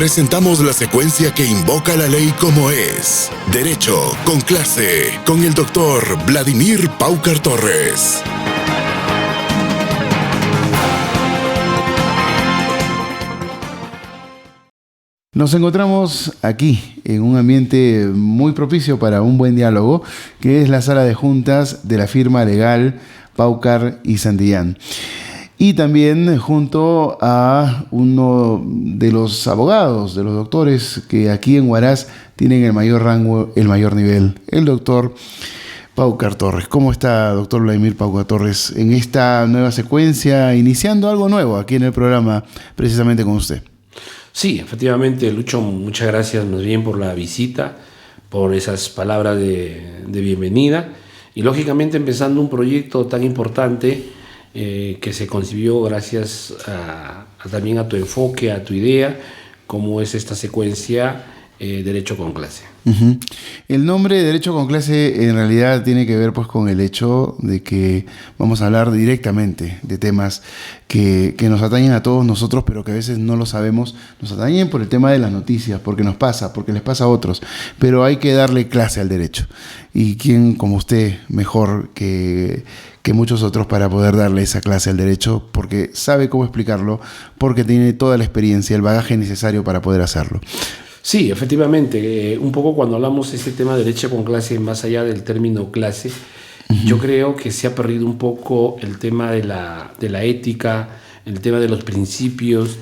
presentamos la secuencia que invoca la ley como es. Derecho con clase, con el doctor Vladimir Paucar Torres. Nos encontramos aquí en un ambiente muy propicio para un buen diálogo, que es la sala de juntas de la firma legal Paucar y Santillán. Y también junto a uno de los abogados, de los doctores que aquí en Huaraz tienen el mayor rango, el mayor nivel, el doctor Paucar Torres. ¿Cómo está, doctor Vladimir Paucar Torres, en esta nueva secuencia, iniciando algo nuevo aquí en el programa, precisamente con usted? Sí, efectivamente, Lucho, muchas gracias más bien por la visita, por esas palabras de bienvenida y lógicamente empezando un proyecto tan importante que se concibió gracias también a tu enfoque, a tu idea, como es esta secuencia Derecho con Clase. Uh-huh. El nombre Derecho con Clase en realidad tiene que ver pues con el hecho de que vamos a hablar directamente de temas que nos atañen a todos nosotros, pero que a veces no lo sabemos. Nos atañen por el tema de las noticias, porque nos pasa, porque les pasa a otros, pero hay que darle clase al derecho. Y quién como usted mejor que muchos otros para poder darle esa clase al derecho, porque sabe cómo explicarlo, porque tiene toda la experiencia, el bagaje necesario para poder hacerlo. Sí, efectivamente, un poco cuando hablamos de este tema de derecho con clase, más allá del término clase, uh-huh, yo creo que se ha perdido un poco el tema de la ética, el tema de los principios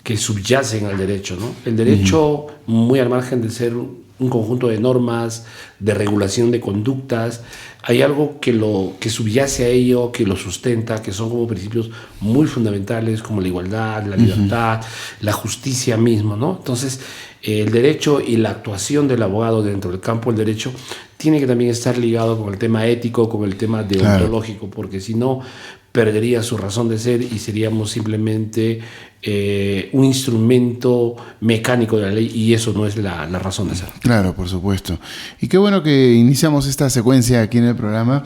que subyacen al derecho, ¿no? El derecho, uh-huh, muy al margen de ser un conjunto de normas, de regulación de conductas, hay algo que subyace a ello, que lo sustenta, que son como principios muy fundamentales, como la igualdad, la libertad, uh-huh, la justicia misma, ¿no? Entonces, el derecho y la actuación del abogado dentro del campo del derecho tiene que también estar ligado con el tema ético, con el tema deontológico, porque si no, perdería su razón de ser y seríamos simplemente un instrumento mecánico de la ley, y eso no es la razón de ser. Claro, por supuesto. Y qué bueno que iniciamos esta secuencia aquí en el programa,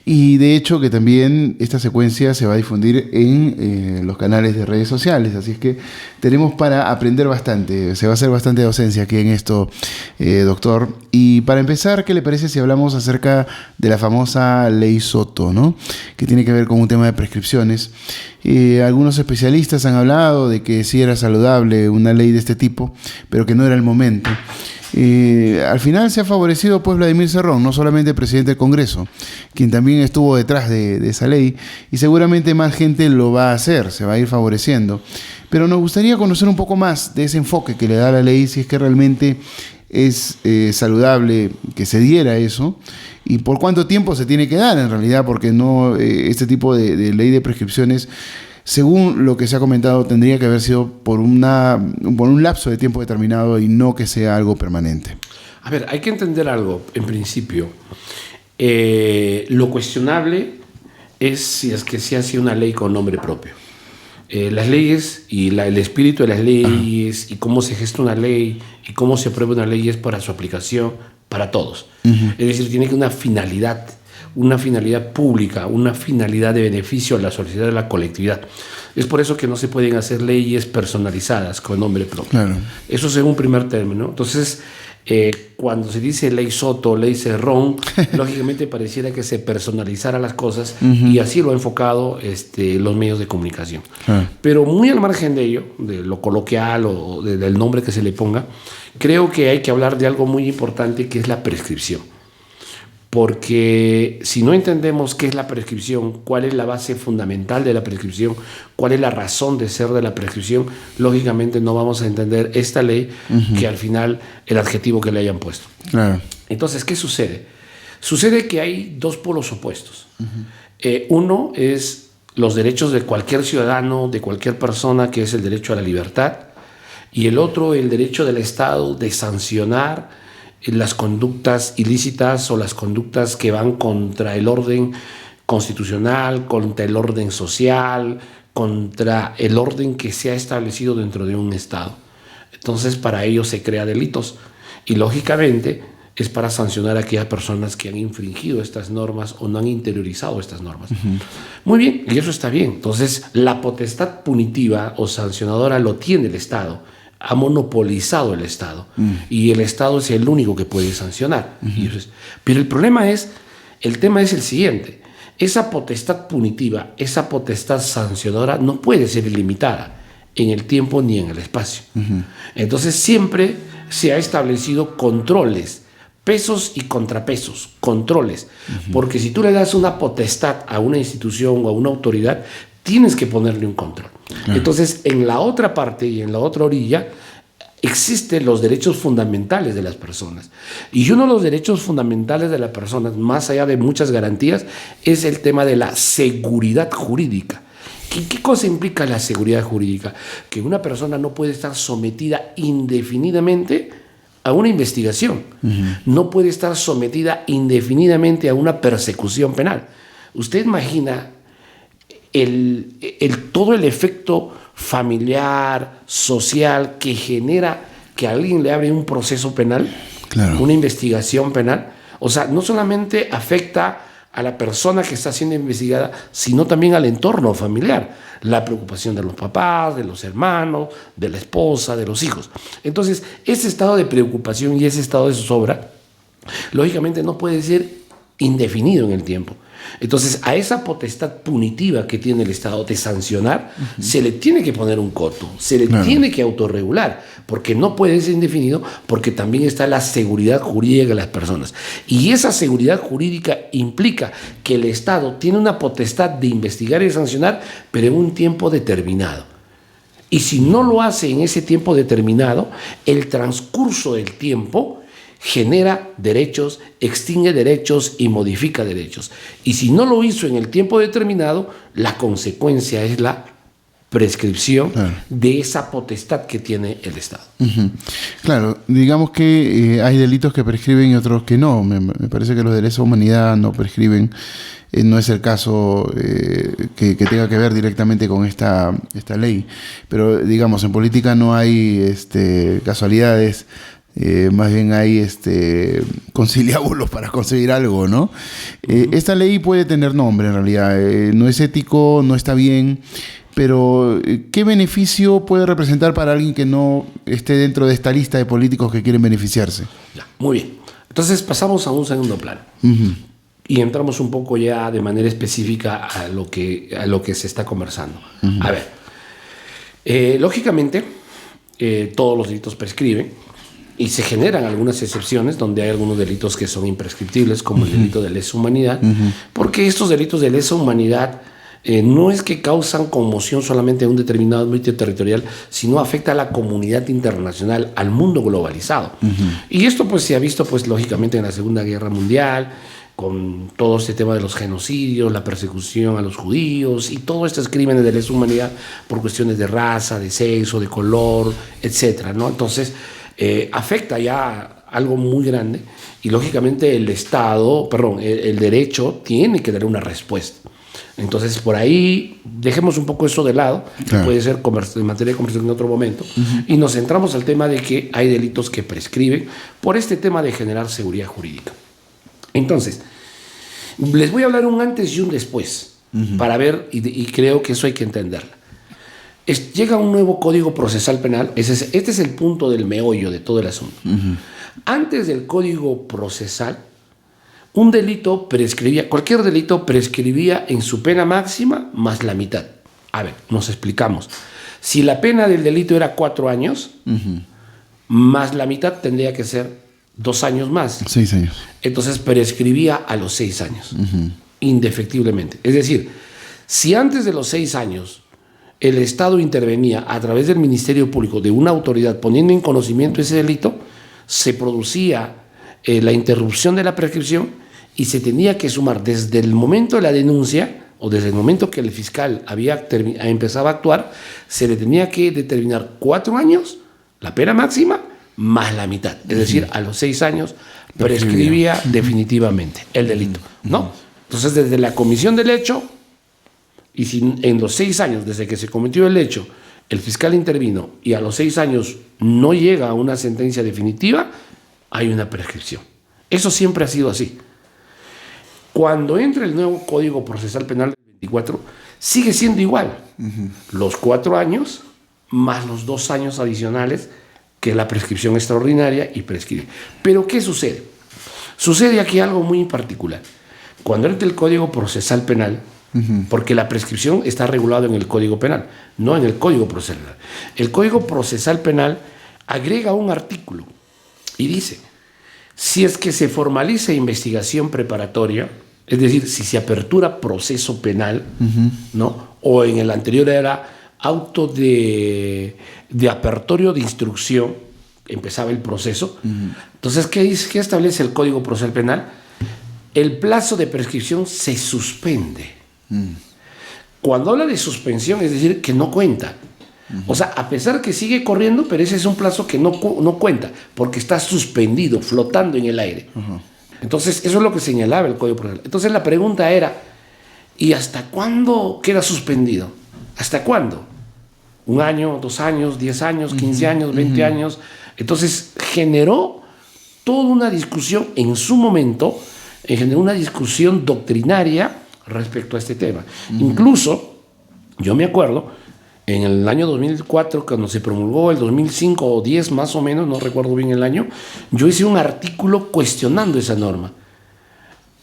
y de hecho que también esta secuencia se va a difundir en los canales de redes sociales, así es que tenemos para aprender bastante, se va a hacer bastante docencia aquí en esto, doctor. Y para empezar, ¿qué le parece si hablamos acerca de la famosa ley Soto, ¿no? Que tiene que ver con un tema de prescripciones? Algunos especialistas han hablado de que sí era saludable una ley de este tipo, pero que no era el momento. Al final se ha favorecido pues Vladimir Cerrón, no solamente el presidente del Congreso, quien también estuvo detrás de esa ley, y seguramente más gente lo va a hacer, se va a ir favoreciendo. Pero nos gustaría conocer un poco más de ese enfoque que le da la ley, si es que realmente es saludable que se diera eso, y por cuánto tiempo se tiene que dar en realidad, porque no este tipo de ley de prescripciones, según lo que se ha comentado, tendría que haber sido por un lapso de tiempo determinado y no que sea algo permanente. A ver, hay que entender algo, en principio. Lo cuestionable es si ha sido una ley con nombre propio. Las leyes y el espíritu de las leyes y cómo se gesta una ley y cómo se aprueba una ley es para su aplicación para todos. Uh-huh. Es decir, tiene que una finalidad pública, una finalidad de beneficio a la sociedad, a la colectividad. Es por eso que no se pueden hacer leyes personalizadas con nombre propio. Claro. Eso es en un primer término. Entonces, cuando se dice ley Soto, ley Cerrón, lógicamente pareciera que se personalizara las cosas, uh-huh, y así lo ha enfocado los medios de comunicación. Pero muy al margen de ello, de lo coloquial o del nombre que se le ponga, creo que hay que hablar de algo muy importante, que es la prescripción. Porque si no entendemos qué es la prescripción, cuál es la base fundamental de la prescripción, cuál es la razón de ser de la prescripción, lógicamente no vamos a entender esta ley, uh-huh, que al final el adjetivo que le hayan puesto. Claro. Entonces, ¿qué sucede? Sucede que hay dos polos opuestos. Uh-huh. Uno es los derechos de cualquier ciudadano, de cualquier persona, que es el derecho a la libertad, y el otro, el derecho del Estado de sancionar las conductas ilícitas o las conductas que van contra el orden constitucional, contra el orden social, contra el orden que se ha establecido dentro de un Estado. Entonces, para ello se crean delitos y, lógicamente, es para sancionar a aquellas personas que han infringido estas normas o no han interiorizado estas normas. Uh-huh. Muy bien, y eso está bien. Entonces, la potestad punitiva o sancionadora lo tiene el Estado ha monopolizado el Estado. Y el Estado es el único que puede sancionar. Pero el tema es el siguiente. Esa potestad punitiva, esa potestad sancionadora no puede ser ilimitada en el tiempo ni en el espacio. Entonces siempre se ha establecido controles, pesos y contrapesos, controles. Porque si tú le das una potestad a una institución o a una autoridad, tienes que ponerle un control. Entonces, en la otra parte y en la otra orilla existen los derechos fundamentales de las personas. Y uno de los derechos fundamentales de las personas, más allá de muchas garantías, es el tema de la seguridad jurídica. ¿Qué cosa implica la seguridad jurídica? Que una persona no puede estar sometida indefinidamente a una investigación. No puede estar sometida indefinidamente a una persecución penal. Usted imagina todo el efecto familiar, social, que genera que a alguien le abre un proceso penal, una investigación penal. O sea, no solamente afecta a la persona que está siendo investigada, sino también al entorno familiar. La preocupación de los papás, de los hermanos, de la esposa, de los hijos. Entonces, ese estado de preocupación y ese estado de zozobra, lógicamente no puede ser indefinido en el tiempo. Entonces, a esa potestad punitiva que tiene el Estado de sancionar, se le tiene que poner un coto, se le tiene que autorregular, porque no puede ser indefinido, porque también está la seguridad jurídica de las personas. Y esa seguridad jurídica implica que el Estado tiene una potestad de investigar y sancionar, pero en un tiempo determinado. Y si no lo hace en ese tiempo determinado, el transcurso del tiempo genera derechos, extingue derechos y modifica derechos. Y si no lo hizo en el tiempo determinado, la consecuencia es la prescripción de esa potestad que tiene el Estado. Claro, digamos que hay delitos que prescriben y otros que no. Me parece que los de lesa humanidad no prescriben. No es el caso que tenga que ver directamente con esta ley. Pero digamos, en política no hay casualidades. Más bien hay conciliábulos para conseguir algo, ¿no? Esta ley puede tener nombre en realidad, no es ético, no está bien, pero ¿qué beneficio puede representar para alguien que no esté dentro de esta lista de políticos que quieren beneficiarse? Ya, muy bien. Entonces pasamos a un segundo plano. Y entramos un poco ya de manera específica a lo que se está conversando. A ver, lógicamente, todos los delitos prescriben. Y se generan algunas excepciones donde hay algunos delitos que son imprescriptibles, como el delito de lesa humanidad, porque estos delitos de lesa humanidad no es que causan conmoción solamente a un determinado ámbito territorial, sino afecta a la comunidad internacional, al mundo globalizado. Y esto pues se ha visto pues lógicamente en la Segunda Guerra Mundial, con todo este tema de los genocidios, la persecución a los judíos y todos estos crímenes de lesa humanidad por cuestiones de raza, de sexo, de color, etcétera, ¿no? Entonces, afecta ya algo muy grande y lógicamente el derecho tiene que dar una respuesta. Entonces por ahí dejemos un poco eso de lado, que puede ser en materia de conversación en otro momento, y nos centramos al tema de que hay delitos que prescriben por este tema de generar seguridad jurídica. Entonces, les voy a hablar un antes y un después para ver, y creo que eso hay que entenderlo. Llega un nuevo Código Procesal Penal. Este es el punto del meollo de todo el asunto. Antes del Código Procesal, cualquier delito prescribía en su pena máxima más la mitad. A ver, nos explicamos. Si la pena del delito era 4 años, más la mitad tendría que ser 2 años más. 6 años. Entonces prescribía a los 6 años, indefectiblemente. Es decir, si antes de los 6 años el Estado intervenía a través del Ministerio Público, de una autoridad, poniendo en conocimiento ese delito, se producía la interrupción de la prescripción y se tenía que sumar desde el momento de la denuncia o desde el momento que el fiscal empezaba a actuar, se le tenía que determinar 4 años, la pena máxima, más la mitad. Es decir, a los 6 años prescribía definitivamente el delito, ¿no? Entonces, desde la comisión del hecho, y si en los 6 años desde que se cometió el hecho el fiscal intervino y a los 6 años no llega a una sentencia definitiva, hay una prescripción. Eso siempre ha sido así. Cuando entra el nuevo Código Procesal Penal del 24, sigue siendo igual. Los 4 años más los 2 años adicionales que es la prescripción extraordinaria y prescribe. Pero ¿qué sucede? Sucede aquí algo muy particular. Cuando entra el Código Procesal Penal, porque la prescripción está regulada en el Código Penal, no en el Código Procesal Penal. El Código Procesal Penal agrega un artículo y dice, si es que se formaliza investigación preparatoria, es decir, si se apertura proceso penal, ¿no? O en el anterior era auto de apertorio de instrucción, empezaba el proceso. Entonces, ¿qué establece el Código Procesal Penal? El plazo de prescripción se suspende. Cuando habla de suspensión, es decir, que no cuenta. O sea, a pesar que sigue corriendo, pero ese es un plazo que no cuenta, porque está suspendido, flotando en el aire. Entonces, eso es lo que señalaba el Código Procesal. Entonces, la pregunta era, ¿y hasta cuándo queda suspendido? ¿Hasta cuándo? 1 año, 2 años, 10 años, 15 años, 20 años. Entonces, generó toda una discusión en su momento, generó una discusión doctrinaria respecto a este tema. Incluso, yo me acuerdo, en el año 2004, cuando se promulgó, el 2005 o 10 más o menos, no recuerdo bien el año, yo hice un artículo cuestionando esa norma,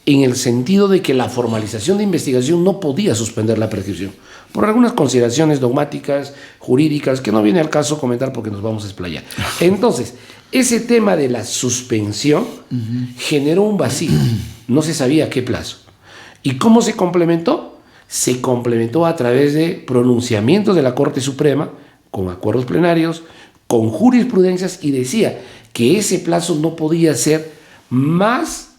en el sentido de que la formalización de investigación no podía suspender la prescripción, por algunas consideraciones dogmáticas, jurídicas, que no viene al caso comentar porque nos vamos a explayar. Entonces, ese tema de la suspensión generó un vacío, no se sabía qué plazo. ¿Y cómo se complementó? Se complementó a través de pronunciamientos de la Corte Suprema, con acuerdos plenarios, con jurisprudencias, y decía que ese plazo no podía ser más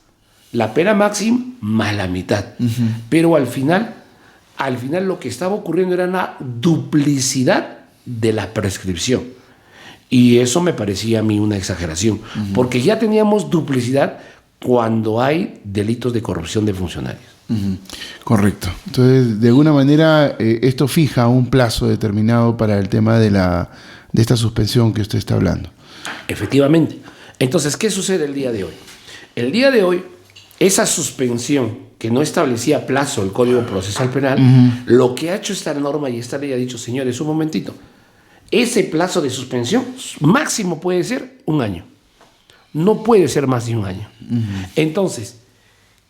la pena máxima más la mitad. Pero al final lo que estaba ocurriendo era una duplicidad de la prescripción. Y eso me parecía a mí una exageración, porque ya teníamos duplicidad cuando hay delitos de corrupción de funcionarios. Correcto. Entonces, de alguna manera, esto fija un plazo determinado para el tema de esta suspensión que usted está hablando. Efectivamente. Entonces, ¿qué sucede el día de hoy? El día de hoy, esa suspensión que no establecía plazo el Código Procesal Penal, lo que ha hecho esta norma y esta ley ha dicho, señores, un momentito, ese plazo de suspensión máximo puede ser 1 año. No puede ser más de 1 año. Entonces,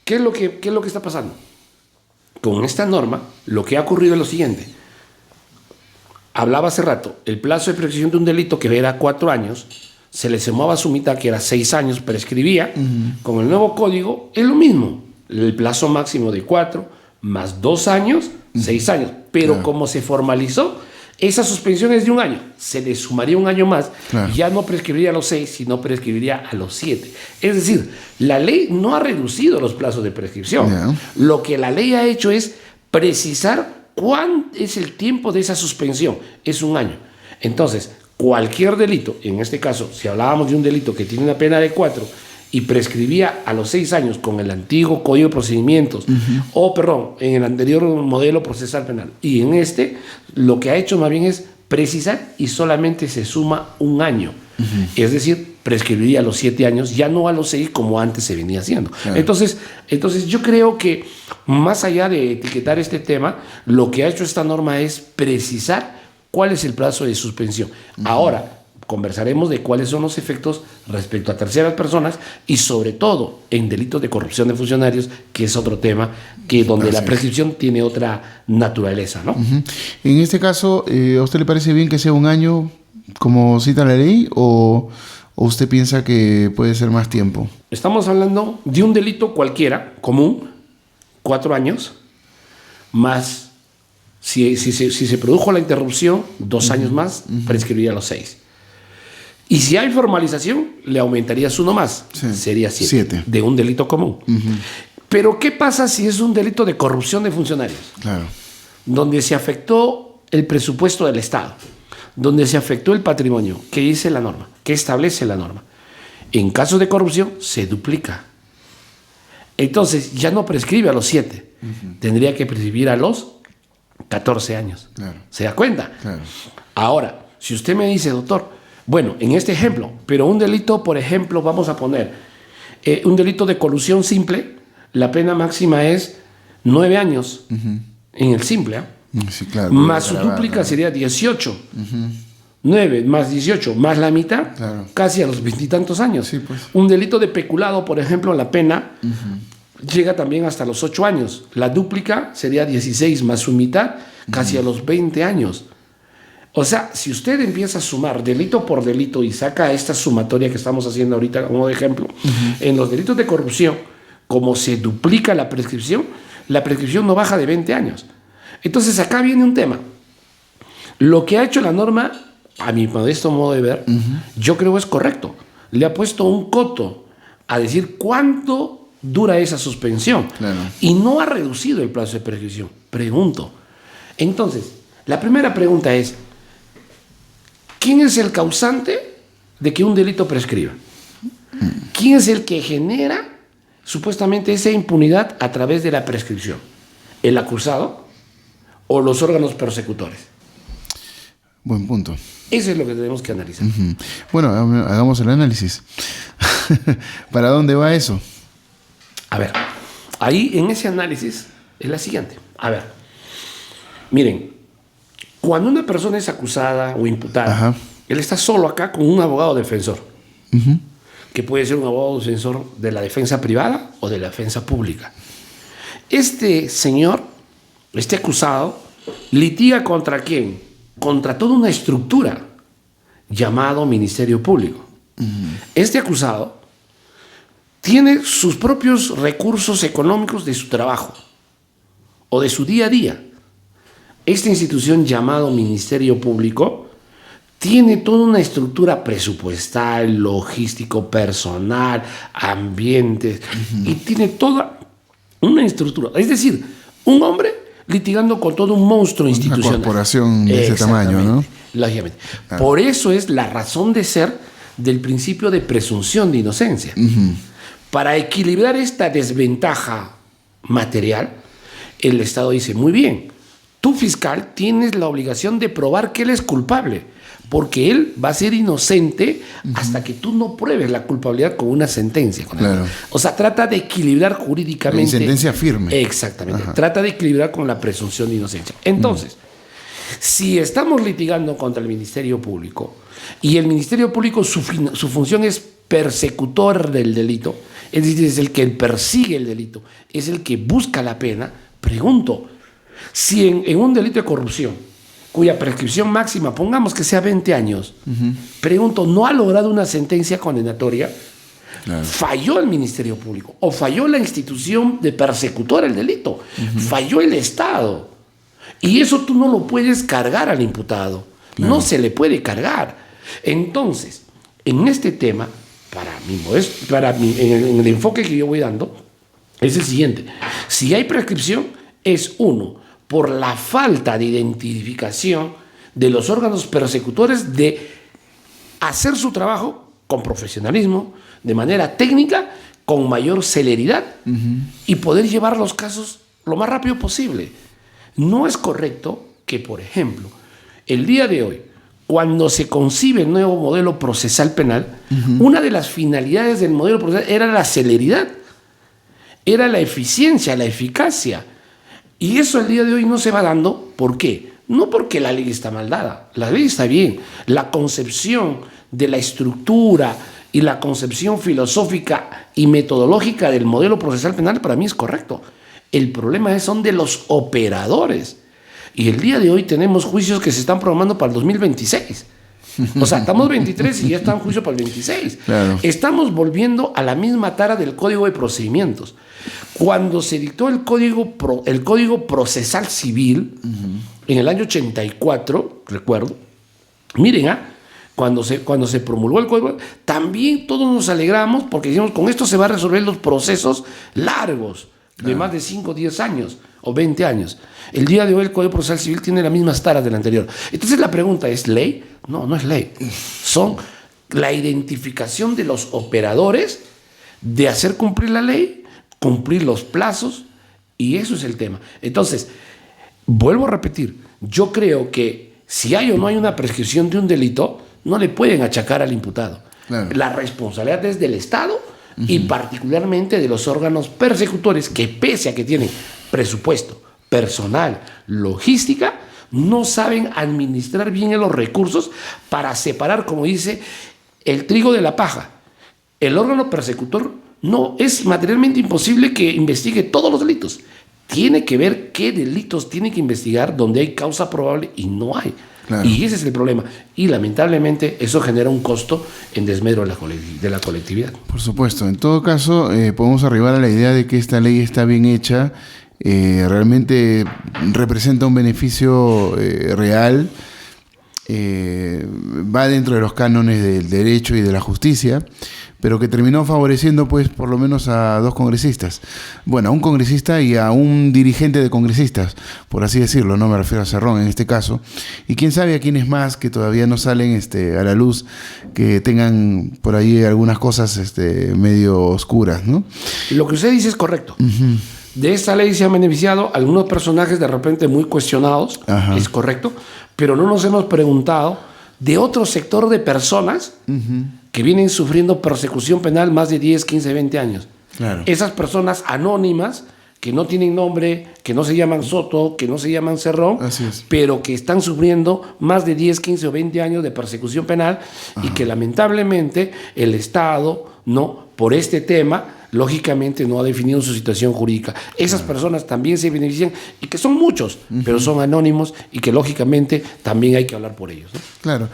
¿qué es lo que está pasando? Con esta norma, lo que ha ocurrido es lo siguiente. Hablaba hace rato, el plazo de prescripción de un delito que era 4 años, se le sumaba su mitad, que era 6 años, prescribía. Con el nuevo código es lo mismo. El plazo máximo de 4 más 2 años, 6 años. Pero como se formalizó, esa suspensión es de 1 año. Se le sumaría 1 año más. Ya no prescribiría a los 6, sino prescribiría a los 7. Es decir, la ley no ha reducido los plazos de prescripción. Lo que la ley ha hecho es precisar cuál es el tiempo de esa suspensión. Es 1 año. Entonces, cualquier delito, en este caso, si hablábamos de un delito que tiene una pena de 4 y prescribía a los 6 años con el antiguo Código de Procedimientos, en el anterior modelo procesal penal, y en este, lo que ha hecho más bien es precisar y solamente se suma 1 año. Es decir, prescribiría a los 7 años, ya no a los 6 como antes se venía haciendo. Entonces yo creo que más allá de etiquetar este tema, lo que ha hecho esta norma es precisar cuál es el plazo de suspensión. Ahora, conversaremos de cuáles son los efectos respecto a terceras personas y sobre todo en delitos de corrupción de funcionarios, que es otro tema donde la prescripción tiene otra naturaleza, ¿no? En este caso, ¿a usted le parece bien que sea 1 año como cita la ley o usted piensa que puede ser más tiempo? Estamos hablando de un delito cualquiera, común, 4 años, más si se produjo la interrupción, 2 años más, prescribiría a los 6. Y si hay formalización, le aumentarías 1 más. Sería 7. De un delito común. Pero ¿qué pasa si es un delito de corrupción de funcionarios? Claro. Donde se afectó el presupuesto del Estado, donde se afectó el patrimonio. ¿Qué dice la norma? ¿Qué establece la norma? En casos de corrupción, se duplica. Entonces, ya no prescribe a los 7. Tendría que prescribir a los 14 años. Claro. ¿Se da cuenta? Claro. Ahora, si usted me dice, doctor, bueno, en este ejemplo, pero un delito, por ejemplo, vamos a poner un delito de colusión simple, la pena máxima es 9 años en el simple, Sí, claro, más su dúplica sería 18. 9 más 18 más la mitad, Claro. casi a los 20 y tantos años. Sí, pues. Un delito de peculado, por ejemplo, la pena llega también hasta los 8 años. La dúplica sería 16 más su mitad, casi a los 20 años. O sea, si usted empieza a sumar delito por delito y saca esta sumatoria que estamos haciendo ahorita como ejemplo, en los delitos de corrupción, como se duplica la prescripción no baja de 20 años. Entonces acá viene un tema. Lo que ha hecho la norma, a mi modesto modo de ver, yo creo es correcto. Le ha puesto un coto a decir cuánto dura esa suspensión. Claro. Y no ha reducido el plazo de prescripción. Pregunto. Entonces, la primera pregunta es, ¿quién es el causante de que un delito prescriba? ¿Quién es el que genera supuestamente esa impunidad a través de la prescripción? ¿El acusado o los órganos persecutores? Buen punto. Eso es lo que tenemos que analizar. Bueno, hagamos el análisis. ¿Para dónde va eso? A ver, ahí en ese análisis es la siguiente. A ver, miren, cuando una persona es acusada o imputada, Ajá. él está solo acá con un abogado defensor, que puede ser un abogado defensor de la defensa privada o de la defensa pública. Este señor, este acusado, litiga ¿contra quién? Contra toda una estructura llamado Ministerio Público. Este acusado tiene sus propios recursos económicos de su trabajo o de su día a día. Esta institución llamado Ministerio Público tiene toda una estructura presupuestal, logístico, personal, ambientes, y tiene toda una estructura. Es decir, un hombre litigando con todo un monstruo institucional. Una corporación de ese tamaño, ¿no? Lógicamente. Por eso es la razón de ser del principio de presunción de inocencia. Para equilibrar esta desventaja material, el Estado dice, muy bien, tú fiscal tienes la obligación de probar que él es culpable, porque él va a ser inocente hasta que tú no pruebes la culpabilidad con una sentencia. Claro. O sea, trata de equilibrar jurídicamente. En sentencia firme. Exactamente. Trata de equilibrar con la presunción de inocencia. Entonces, si estamos litigando contra el Ministerio Público y el Ministerio Público su función es persecutor del delito, es decir, es el que persigue el delito, es el que busca la pena, pregunto, si en un delito de corrupción, cuya prescripción máxima, pongamos que sea 20 años, pregunto, ¿no ha logrado una sentencia condenatoria? Claro. Falló el Ministerio Público o falló la institución de persecutor del delito, falló el Estado. Y eso tú no lo puedes cargar al imputado, no se le puede cargar. Entonces, en este tema, en el enfoque que yo voy dando, es el siguiente. Si hay prescripción, es uno, por la falta de identificación de los órganos persecutores de hacer su trabajo con profesionalismo, de manera técnica, con mayor celeridad y poder llevar los casos lo más rápido posible. No es correcto que, por ejemplo, el día de hoy, cuando se concibe el nuevo modelo procesal penal, una de las finalidades del modelo procesal era la celeridad, era la eficiencia, la eficacia. Y eso el día de hoy no se va dando. ¿Por qué? No porque la ley está mal dada, la ley está bien. La concepción de la estructura y la concepción filosófica y metodológica del modelo procesal penal para mí es correcto. El problema son de los operadores. Y el día de hoy tenemos juicios que se están programando para el 2026. O sea, estamos 23 y ya está en juicio para el 26. Claro. Estamos volviendo a la misma tara del Código de Procedimientos. Cuando se dictó el Código Procesal Civil, en el año 84, recuerdo, miren, cuando se promulgó el Código, también todos nos alegramos porque dijimos, con esto se van a resolver los procesos largos, de más de 5 o 10 años o 20 años. El día de hoy el Código Procesal Civil tiene las mismas taras del anterior. Entonces la pregunta es, ¿ley? No, no es ley. Son la identificación de los operadores de hacer cumplir la ley, cumplir los plazos, y eso es el tema. Entonces, vuelvo a repetir, yo creo que si hay o no hay una prescripción de un delito, no le pueden achacar al imputado. Claro. La responsabilidad es del Estado y particularmente de los órganos persecutores que, pese a que tienen presupuesto, personal, logística, no saben administrar bien los recursos para separar, como dice, el trigo de la paja. El órgano persecutor no es materialmente imposible que investigue todos los delitos. Tiene que ver qué delitos tiene que investigar donde hay causa probable y no hay. Claro. Y ese es el problema. Y lamentablemente eso genera un costo en desmedro de la colectividad. Por supuesto. En todo caso, podemos arribar a la idea de que esta ley está bien hecha, realmente representa un beneficio real, va dentro de los cánones del derecho y de la justicia, pero que terminó favoreciendo, pues, por lo menos a 2 congresistas. Bueno, a un congresista y a un dirigente de congresistas, por así decirlo, no me refiero a Cerrón en este caso. Y quién sabe a quiénes más que todavía no salen a la luz, que tengan por ahí algunas cosas medio oscuras, ¿no? Lo que usted dice es correcto. Uh-huh. De esta ley se han beneficiado algunos personajes de repente muy cuestionados, ajá, es correcto, pero no nos hemos preguntado de otro sector de personas, uh-huh, que vienen sufriendo persecución penal más de 10, 15, 20 años. Claro. Esas personas anónimas que no tienen nombre, que no se llaman Soto, que no se llaman Cerrón, pero que están sufriendo más de 10, 15 o 20 años de persecución penal, ajá, y que lamentablemente el Estado, no, por este tema, lógicamente no ha definido su situación jurídica. Esas personas también se benefician, y que son muchos, uh-huh, pero son anónimos y que lógicamente también hay que hablar por ellos, ¿no? Claro.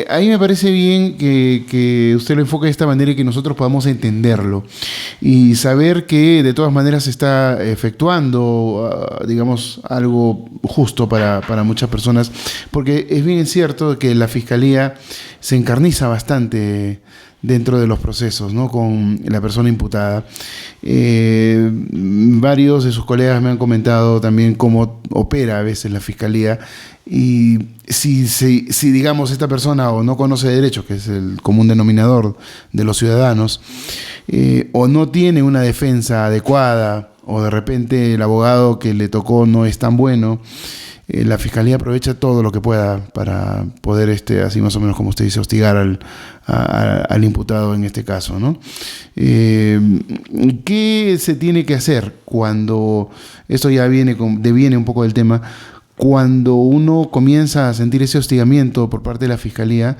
Ahí me parece bien que usted lo enfoque de esta manera y que nosotros podamos entenderlo y saber que de todas maneras se está efectuando, digamos, algo justo para muchas personas, porque es bien cierto que la Fiscalía se encarniza bastante dentro de los procesos, ¿no?, con la persona imputada. Varios de sus colegas me han comentado también cómo opera a veces la Fiscalía, y si digamos esta persona o no conoce derecho, que es el común denominador de los ciudadanos, o no tiene una defensa adecuada, o de repente el abogado que le tocó no es tan bueno, la Fiscalía aprovecha todo lo que pueda para poder, así más o menos como usted dice, hostigar al imputado en este caso, ¿no? ¿Qué se tiene que hacer cuando, esto ya deviene un poco del tema, cuando uno comienza a sentir ese hostigamiento por parte de la Fiscalía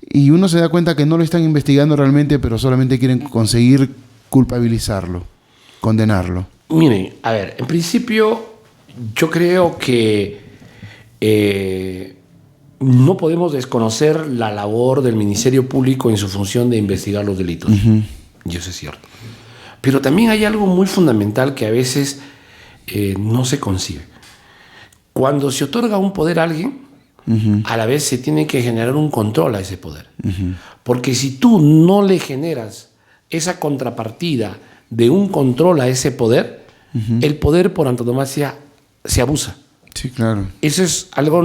y uno se da cuenta que no lo están investigando realmente, pero solamente quieren conseguir culpabilizarlo, condenarlo? Miren, a ver, en principio yo creo que no podemos desconocer la labor del Ministerio Público en su función de investigar los delitos. Uh-huh. Y eso es cierto. Pero también hay algo muy fundamental que a veces no se concibe. Cuando se otorga un poder a alguien, uh-huh, a la vez se tiene que generar un control a ese poder. Uh-huh. Porque si tú no le generas esa contrapartida de un control a ese poder, uh-huh, el poder por antonomasia se abusa. Sí, claro. Eso es algo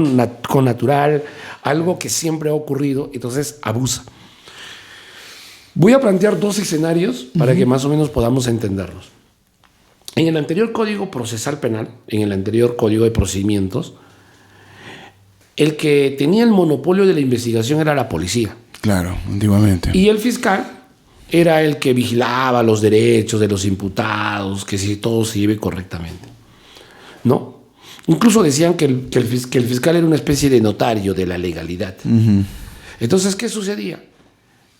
connatural, algo que siempre ha ocurrido, entonces abusa. Voy a plantear 2 escenarios para, uh-huh, que más o menos podamos entenderlos. En el anterior Código Procesal Penal, en el anterior Código de Procedimientos, el que tenía el monopolio de la investigación era la policía. Claro, antiguamente. Y el fiscal era el que vigilaba los derechos de los imputados, que si todo se lleve correctamente, ¿no? Incluso decían que el fiscal era una especie de notario de la legalidad. Uh-huh. Entonces, ¿qué sucedía?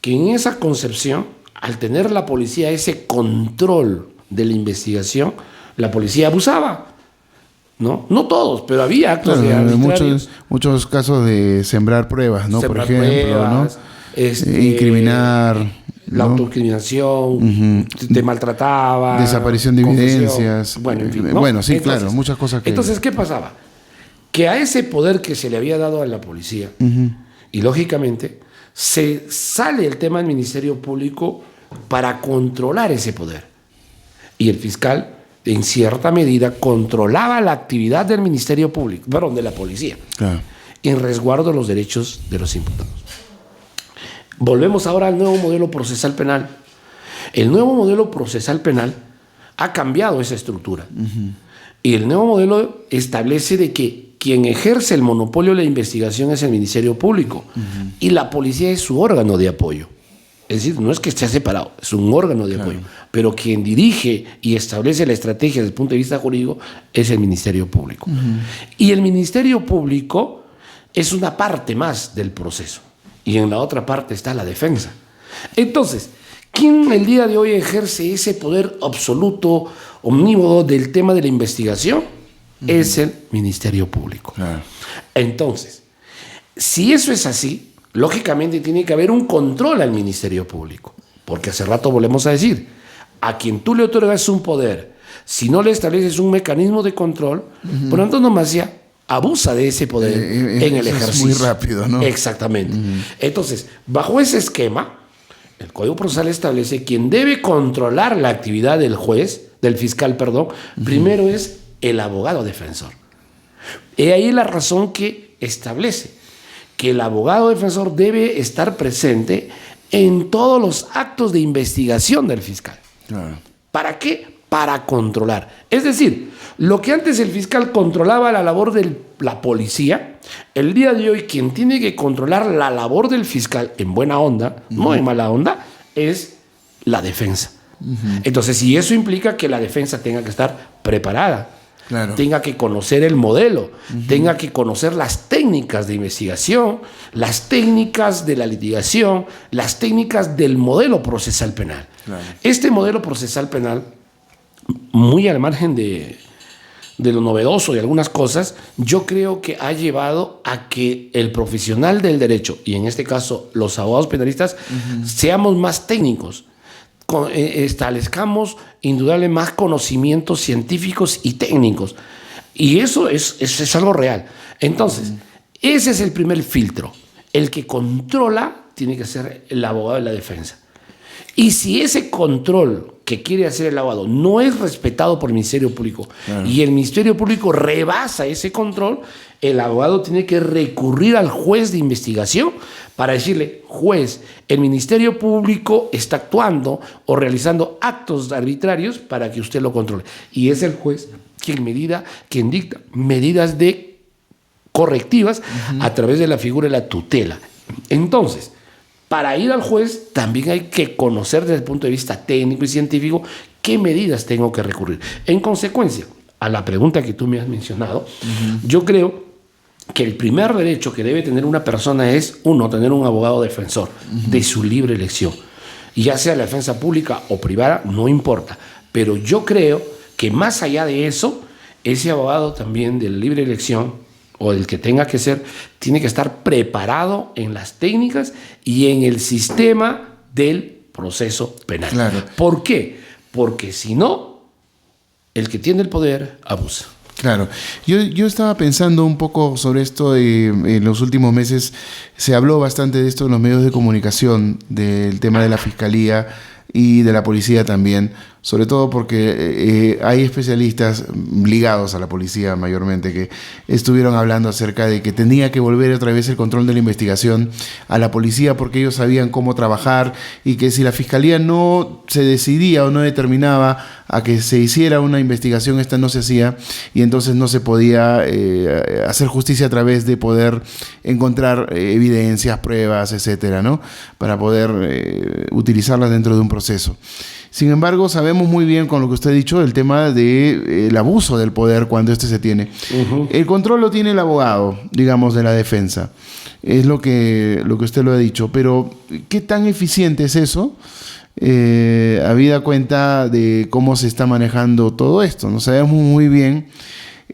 Que en esa concepción, al tener la policía ese control de la investigación, la policía abusaba, ¿no? No todos, pero había actos, claro, de muchos casos de sembrar pruebas, ¿no? Por ejemplo, pruebas, ¿no? Incriminar, la, ¿no?, autoincriminación, uh-huh, te maltrataba, desaparición de evidencias, bueno, en fin, ¿no? Bueno, sí, entonces, claro, muchas cosas que... Entonces, ¿qué pasaba? Que a ese poder que se le había dado a la policía, uh-huh, y lógicamente se sale el tema del Ministerio Público para controlar ese poder, y el fiscal en cierta medida controlaba la actividad del Ministerio Público, perdón, de la policía, claro, en resguardo de los derechos de los imputados. Volvemos ahora al nuevo modelo procesal penal. El nuevo modelo procesal penal ha cambiado esa estructura. Uh-huh. Y el nuevo modelo establece de que quien ejerce el monopolio de la investigación es el Ministerio Público, uh-huh, y la policía es su órgano de apoyo. Es decir, no es que esté separado, es un órgano de apoyo. Pero quien dirige y establece la estrategia desde el punto de vista jurídico es el Ministerio Público. Y el Ministerio Público es una parte más del proceso. Y en la otra parte está la defensa. Entonces, ¿quién el día de hoy ejerce ese poder absoluto, omnímodo del tema de la investigación? Es el Ministerio Público. Entonces, si eso es así, lógicamente tiene que haber un control al Ministerio Público. Porque hace rato volvemos a decir, a quien tú le otorgas un poder, si no le estableces un mecanismo de control, por antonomasia, abusa de ese poder en el ejercicio. Es muy rápido, ¿no? Exactamente. Entonces, bajo ese esquema, el Código Procesal establece quien debe controlar la actividad del juez, del fiscal, perdón, primero es el abogado defensor. Y ahí la razón que establece que el abogado defensor debe estar presente en todos los actos de investigación del fiscal. Claro. ¿Para qué? Para controlar. Es decir, lo que antes el fiscal controlaba la labor de la policía, el día de hoy quien tiene que controlar la labor del fiscal en buena onda, no en mala onda, es la defensa. Entonces, si eso implica que la defensa tenga que estar preparada, tenga que conocer el modelo, tenga que conocer las técnicas de investigación, las técnicas de la litigación, las técnicas del modelo procesal penal. Este modelo procesal penal, muy al margen de lo novedoso de algunas cosas, yo creo que ha llevado a que el profesional del derecho, y en este caso los abogados penalistas, seamos más técnicos, establezcamos indudable más conocimientos científicos y técnicos. Y eso es algo real. Entonces, ese es el primer filtro. El que controla tiene que ser el abogado de la defensa. Y si ese control que quiere hacer el abogado no es respetado por el Ministerio Público y el Ministerio Público rebasa ese control, el abogado tiene que recurrir al juez de investigación para decirle, juez, el Ministerio Público está actuando o realizando actos arbitrarios para que usted lo controle. Y es el juez quien dicta medidas correctivas a través de la figura de la tutela. Entonces, para ir al juez también hay que conocer desde el punto de vista técnico y científico qué medidas tengo que recurrir. En consecuencia, a la pregunta que tú me has mencionado, yo creo que el primer derecho que debe tener una persona es, uno, tener un abogado defensor de su libre elección. Ya sea la defensa pública o privada, no importa. Pero yo creo que más allá de eso, ese abogado también de la libre elección o el que tenga que ser, tiene que estar preparado en las técnicas y en el sistema del proceso penal. Claro. ¿Por qué? Porque si no, el que tiene el poder abusa. Claro. Yo estaba pensando un poco sobre esto en los últimos meses. Se habló bastante de esto en los medios de comunicación, del tema de la fiscalía y de la policía también, sobre todo porque hay especialistas ligados a la policía mayormente que estuvieron hablando acerca de que tenía que volver otra vez el control de la investigación a la policía porque ellos sabían cómo trabajar y que si la fiscalía no se decidía o no determinaba a que se hiciera una investigación, esta no se hacía y entonces no se podía hacer justicia a través de poder encontrar evidencias, pruebas, etcétera, ¿no? Para poder utilizarlas dentro de un proceso. Sin embargo, sabemos muy bien con lo que usted ha dicho el tema del abuso del poder cuando este se tiene. El control lo tiene el abogado, digamos, de la defensa. Es lo que usted lo ha dicho. Pero, ¿qué tan eficiente es eso? Habida cuenta de cómo se está manejando todo esto. No sabemos muy bien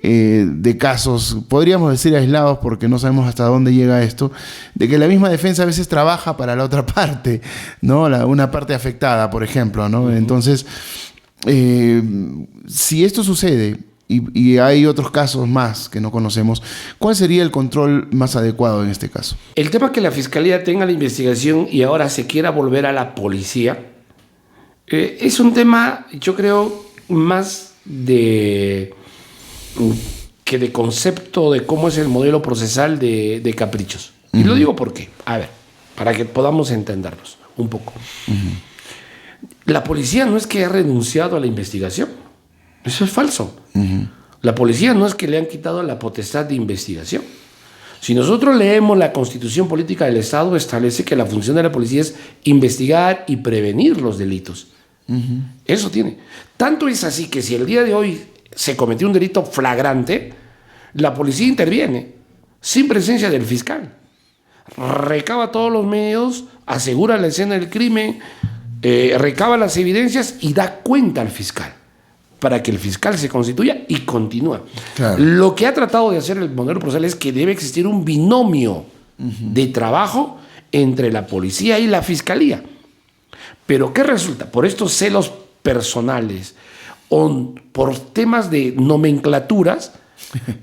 de casos, podríamos decir aislados porque no sabemos hasta dónde llega esto, de que la misma defensa a veces trabaja para la otra parte, ¿no? Una parte afectada, por ejemplo, ¿no? Entonces, si esto sucede y hay otros casos más que no conocemos, ¿cuál sería el control más adecuado en este caso? El tema que la Fiscalía tenga la investigación y ahora se quiera volver a la policía es un tema, yo creo, más de concepto de cómo es el modelo procesal de caprichos. Y lo digo porque, a ver, para que podamos entendernos un poco. La policía no es que haya renunciado a la investigación. Eso es falso. La policía no es que le han quitado la potestad de investigación. Si nosotros leemos la Constitución Política del Estado, establece que la función de la policía es investigar y prevenir los delitos. Eso tiene. Tanto es así que si el día de hoy se cometió un delito flagrante, la policía interviene sin presencia del fiscal. Recaba todos los medios, asegura la escena del crimen, recaba las evidencias y da cuenta al fiscal, para que el fiscal se constituya y continúa. Claro. Lo que ha tratado de hacer el modelo procesal es que debe existir un binomio de trabajo entre la policía y la fiscalía. Pero ¿qué resulta? Por estos celos personales o por temas de nomenclaturas,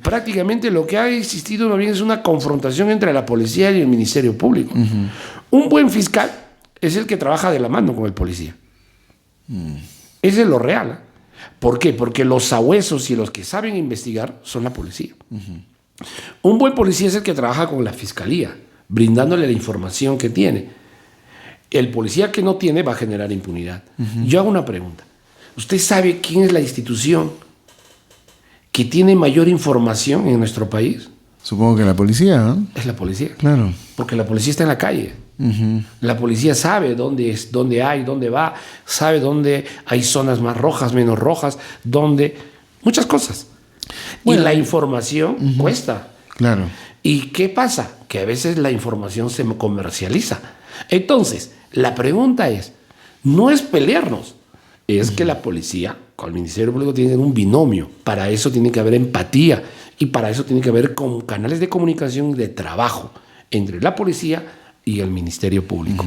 prácticamente lo que ha existido más bien es una confrontación entre la policía y el Ministerio Público. Un buen fiscal es el que trabaja de la mano con el policía. Ese es lo real, ¿eh? ¿Por qué? Porque los sabuesos y los que saben investigar son la policía. Un buen policía es el que trabaja con la fiscalía, brindándole la información que tiene. El policía que no tiene va a generar impunidad. Yo hago una pregunta. ¿Usted sabe quién es la institución que tiene mayor información en nuestro país? Supongo que la policía, ¿no? Es la policía. Claro. Porque la policía está en la calle. La policía sabe dónde hay, dónde va, sabe dónde hay zonas más rojas, menos rojas, muchas cosas. Bueno, y la información cuesta. Claro. ¿Y qué pasa? Que a veces la información se comercializa. Entonces, la pregunta es, no es pelearnos, es que la policía con el Ministerio Público tienen un binomio. Para eso tiene que haber empatía y para eso tiene que haber canales de comunicación y de trabajo entre la policía y el Ministerio Público.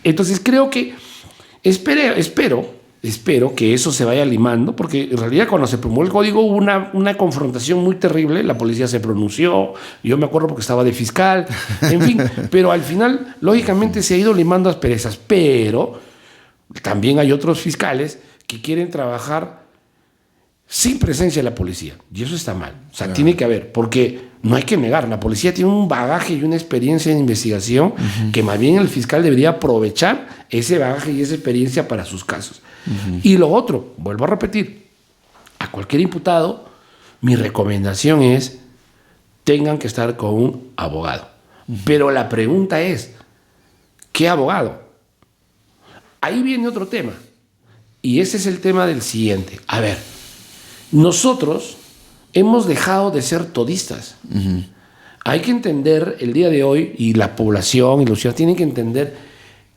Entonces creo que espero que eso se vaya limando, porque en realidad cuando se promulgó el código hubo una confrontación muy terrible. La policía se pronunció, yo me acuerdo porque estaba de fiscal, en fin, pero al final lógicamente se ha ido limando asperezas, pero también hay otros fiscales que quieren trabajar sin presencia de la policía, y eso está mal. O sea, tiene que haber, porque no hay que negar, la policía tiene un bagaje y una experiencia en investigación que más bien el fiscal debería aprovechar ese bagaje y esa experiencia para sus casos. Y lo otro, vuelvo a repetir, a cualquier imputado, mi recomendación es tengan que estar con un abogado. Pero la pregunta es, ¿qué abogado? Ahí viene otro tema, y ese es el tema del siguiente. A ver, nosotros hemos dejado de ser todistas. Hay que entender el día de hoy, y la población y los ciudadanos tienen que entender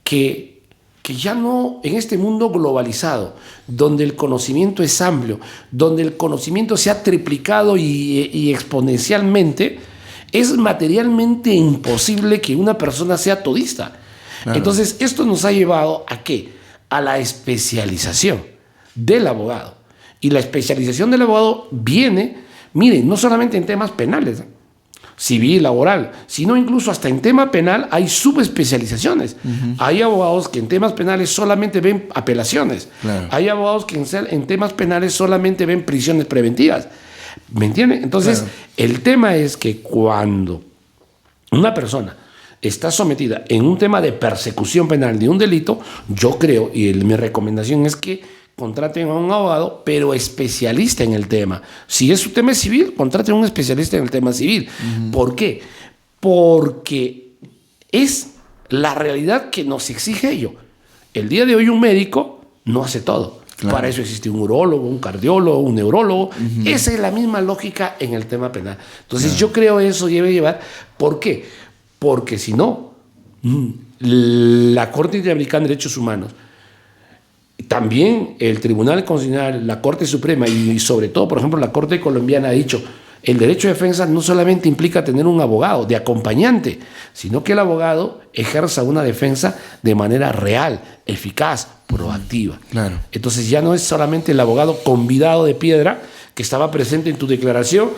que ya no, en este mundo globalizado, donde el conocimiento es amplio, donde el conocimiento se ha triplicado y exponencialmente, es materialmente imposible que una persona sea todista. Claro. Entonces, esto nos ha llevado ¿a qué? A la especialización del abogado. Y la especialización del abogado viene, miren, no solamente en temas penales, civil, laboral, sino incluso hasta en tema penal hay subespecializaciones. Hay abogados que en temas penales solamente ven apelaciones. Claro. Hay abogados que en temas penales solamente ven prisiones preventivas. ¿Me entienden? Entonces, claro, el tema es que cuando una persona está sometida en un tema de persecución penal de un delito, yo creo, y mi recomendación es que contraten a un abogado, pero especialista en el tema. Si es un tema civil, contraten a un especialista en el tema civil. ¿Por qué? Porque es la realidad que nos exige ello. El día de hoy un médico no hace todo. Claro. Para eso existe un urólogo, un cardiólogo, un neurólogo. Esa es la misma lógica en el tema penal. Entonces yo creo eso debe llevar. ¿Por qué? Porque si no, la Corte Interamericana de Derechos Humanos, también el Tribunal Constitucional, la Corte Suprema y sobre todo, por ejemplo, la Corte Colombiana ha dicho el derecho de defensa no solamente implica tener un abogado de acompañante, sino que el abogado ejerza una defensa de manera real, eficaz, proactiva. Claro. Entonces ya no es solamente el abogado convidado de piedra que estaba presente en tu declaración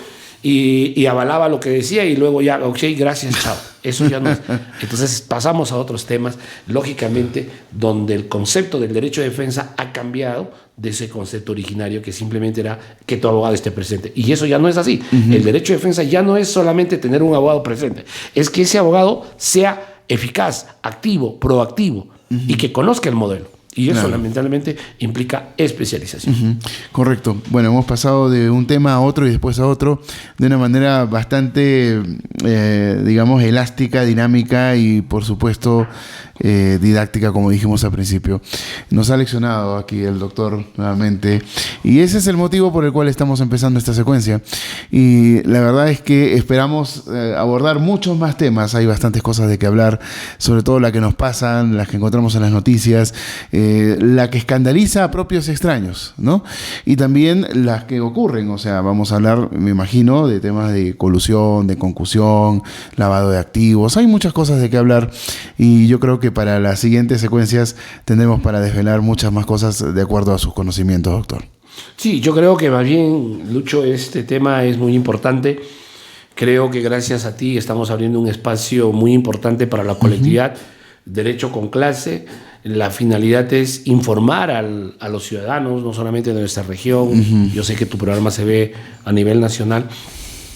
y avalaba lo que decía y luego ya, ok, gracias, chao. Eso ya no es. Entonces pasamos a otros temas, lógicamente, donde el concepto del derecho de defensa ha cambiado de ese concepto originario que simplemente era que tu abogado esté presente. Y eso ya no es así. El derecho de defensa ya no es solamente tener un abogado presente, es que ese abogado sea eficaz, activo, proactivo y que conozca el modelo. Y eso Claro. lamentablemente implica especialización. Ujú, correcto. Bueno, hemos pasado de un tema a otro y después a otro de una manera bastante, digamos, elástica, dinámica y, por supuesto, didáctica, como dijimos al principio. Nos ha leccionado aquí el doctor nuevamente y ese es el motivo por el cual estamos empezando esta secuencia. Y la verdad es que esperamos abordar muchos más temas. Hay bastantes cosas de que hablar, sobre todo las que nos pasan, las que encontramos en las noticias, la que escandaliza a propios extraños, ¿no? Y también las que ocurren. O sea, vamos a hablar, me imagino, de temas de colusión, de concusión, lavado de activos. Hay muchas cosas de que hablar y yo creo que para las siguientes secuencias tendremos para desvelar muchas más cosas de acuerdo a sus conocimientos, doctor. Sí, yo creo que más bien, Lucho, este tema es muy importante. Creo que gracias a ti estamos abriendo un espacio muy importante para la colectividad. Derecho con clase. La finalidad es informar a los ciudadanos, no solamente de nuestra región. Yo sé que tu programa se ve a nivel nacional.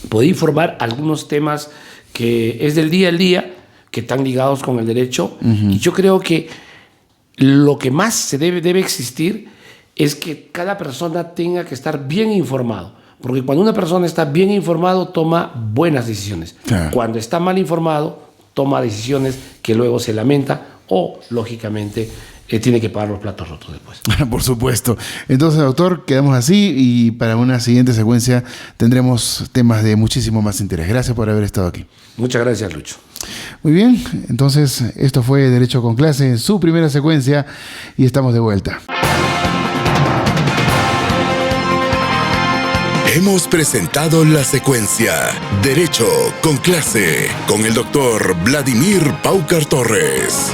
Poder informar algunos temas que es del día al día, que están ligados con el derecho. Y yo creo que lo que más se debe existir es que cada persona tenga que estar bien informado. Porque cuando una persona está bien informado, toma buenas decisiones. Claro. Cuando está mal informado, toma decisiones que luego se lamenta o, lógicamente, tiene que pagar los platos rotos después. Por supuesto. Entonces, doctor, quedamos así y para una siguiente secuencia tendremos temas de muchísimo más interés. Gracias por haber estado aquí. Muchas gracias, Lucho. Muy bien, entonces esto fue Derecho con Clase en su primera secuencia y estamos de vuelta. Hemos presentado la secuencia Derecho con Clase con el doctor Vladimir Paucar Torres.